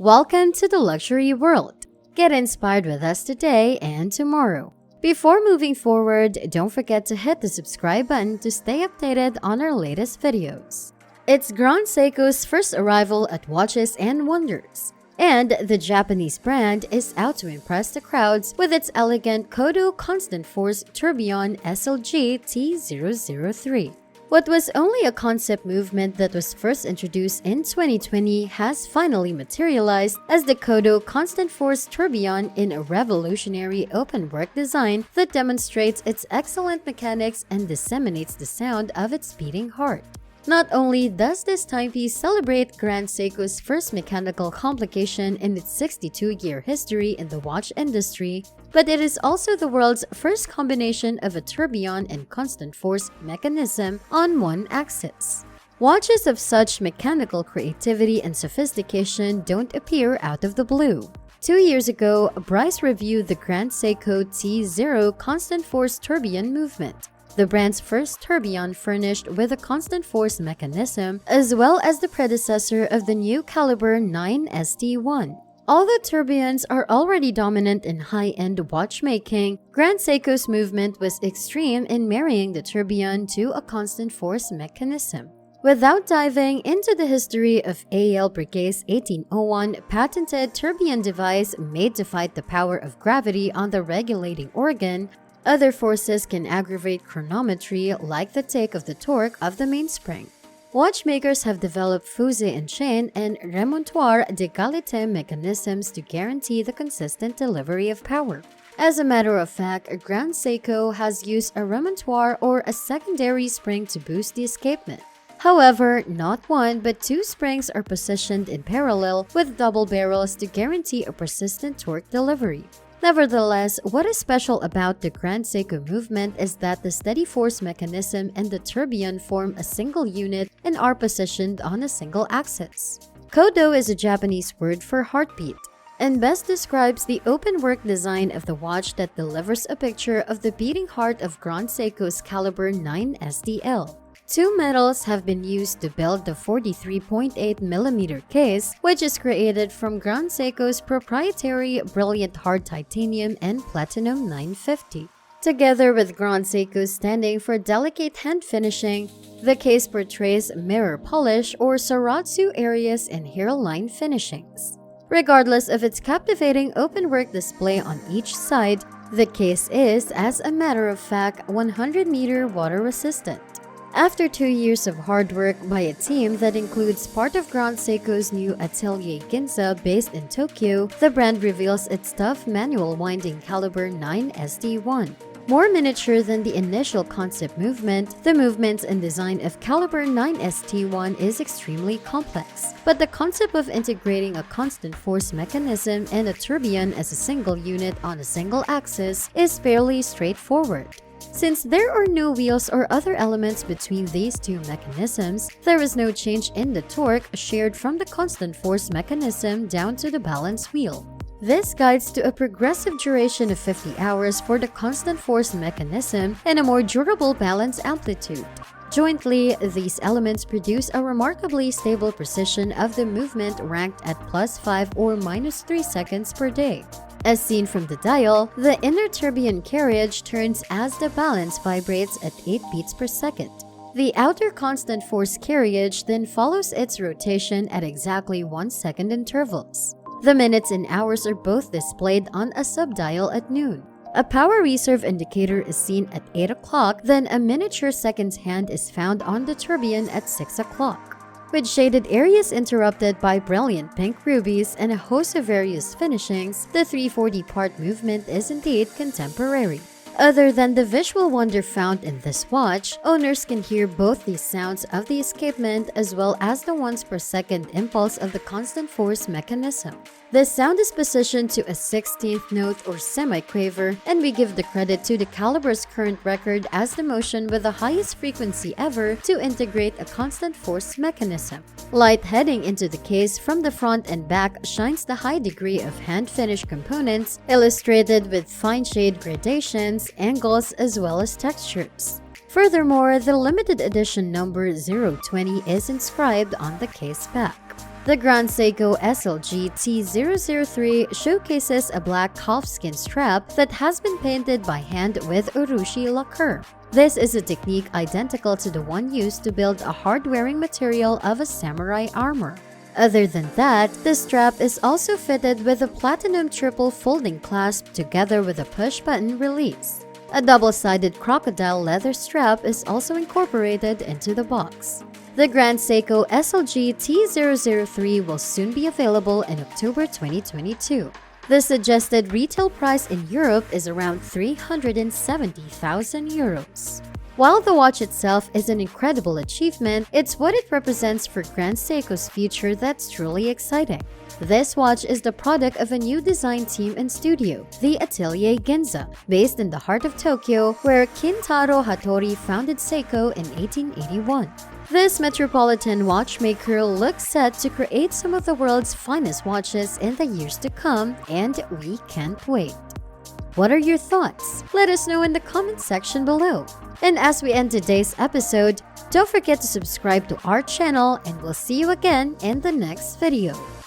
Welcome to the luxury world. Get inspired with us today and tomorrow. Before moving forward, don't forget to hit the subscribe button to stay updated on our latest videos. It's Grand Seiko's first arrival at Watches and Wonders, and the Japanese brand is out to impress the crowds with its elegant Kodo Constant Force Tourbillon SLG T003. What was only a concept movement that was first introduced in 2020 has finally materialized as the Kodo Constant Force Tourbillon in a revolutionary open-work design that demonstrates its excellent mechanics and disseminates the sound of its beating heart. Not only does this timepiece celebrate Grand Seiko's first mechanical complication in its 62-year history in the watch industry, but it is also the world's first combination of a tourbillon and constant force mechanism on one axis. Watches of such mechanical creativity and sophistication don't appear out of the blue. 2 years ago, Bryce reviewed the Grand Seiko T0 Constant Force Tourbillon movement, the brand's first tourbillon furnished with a constant force mechanism, as well as the predecessor of the new caliber 9 ST1. Although tourbillons are already dominant in high-end watchmaking, Grand Seiko's movement was extreme in marrying the tourbillon to a constant force mechanism. Without diving into the history of A.L. Breguet's 1801 patented tourbillon device made to fight the power of gravity on the regulating organ, other forces can aggravate chronometry like the take of the torque of the mainspring. Watchmakers have developed fusée-en-chaîne and remontoir d'égalité mechanisms to guarantee the consistent delivery of power. As a matter of fact, Grand Seiko has used a remontoir or a secondary spring to boost the escapement. However, not one but two springs are positioned in parallel with double barrels to guarantee a persistent torque delivery. Nevertheless, what is special about the Grand Seiko movement is that the steady force mechanism and the tourbillon form a single unit and are positioned on a single axis. Kodo is a Japanese word for heartbeat, and best describes the open-work design of the watch that delivers a picture of the beating heart of Grand Seiko's caliber 9 STL. Two metals have been used to build the 43.8mm case, which is created from Grand Seiko's proprietary brilliant hard titanium and platinum 950. Together with Grand Seiko's standing for delicate hand finishing, the case portrays mirror polish or Soratsu areas and hairline finishings. Regardless of its captivating open-work display on each side, the case is, as a matter of fact, 100-meter water-resistant. After 2 years of hard work by a team that includes part of Grand Seiko's new Atelier Ginza based in Tokyo, the brand reveals its tough manual winding caliber 9 SD1. More miniature than the initial concept movement, the movements and design of caliber 9 ST1 is extremely complex. But the concept of integrating a constant force mechanism and a tourbillon as a single unit on a single axis is fairly straightforward. Since there are no wheels or other elements between these two mechanisms, there is no change in the torque shared from the constant force mechanism down to the balance wheel. This guides to a progressive duration of 50 hours for the constant force mechanism and a more durable balance amplitude. Jointly, these elements produce a remarkably stable precision of the movement ranked at +5 or -3 seconds per day. As seen from the dial, the inner tourbillon carriage turns as the balance vibrates at 8 beats per second. The outer constant force carriage then follows its rotation at exactly 1 second intervals. The minutes and hours are both displayed on a subdial at noon. A power reserve indicator is seen at 8 o'clock, then a miniature seconds hand is found on the tourbillon at 6 o'clock. With shaded areas interrupted by brilliant pink rubies and a host of various finishings, the 340-part movement is indeed contemporary. Other than the visual wonder found in this watch, owners can hear both the sounds of the escapement as well as the ones per second impulse of the constant force mechanism. The sound is positioned to a 16th note or semi-quaver, and we give the credit to the caliber's current record as the motion with the highest frequency ever to integrate a constant force mechanism. Light heading into the case from the front and back shines the high degree of hand-finished components, illustrated with fine shade gradations, angles, as well as textures. Furthermore, the limited edition number 020 is inscribed on the case back. The Grand Seiko SLG T003 showcases a black calfskin strap that has been painted by hand with urushi lacquer. This is a technique identical to the one used to build a hard-wearing material of a samurai armor. Other than that, the strap is also fitted with a platinum triple folding clasp together with a push-button release. A double-sided crocodile leather strap is also incorporated into the box. The Grand Seiko SLG T003 will soon be available in October 2022. The suggested retail price in Europe is around 370,000 euros. While the watch itself is an incredible achievement, it's what it represents for Grand Seiko's future that's truly exciting. This watch is the product of a new design team and studio, the Atelier Ginza, based in the heart of Tokyo, where Kintaro Hattori founded Seiko in 1881. This metropolitan watchmaker looks set to create some of the world's finest watches in the years to come, and we can't wait. What are your thoughts? Let us know in the comment section below. And as we end today's episode, don't forget to subscribe to our channel, and we'll see you again in the next video.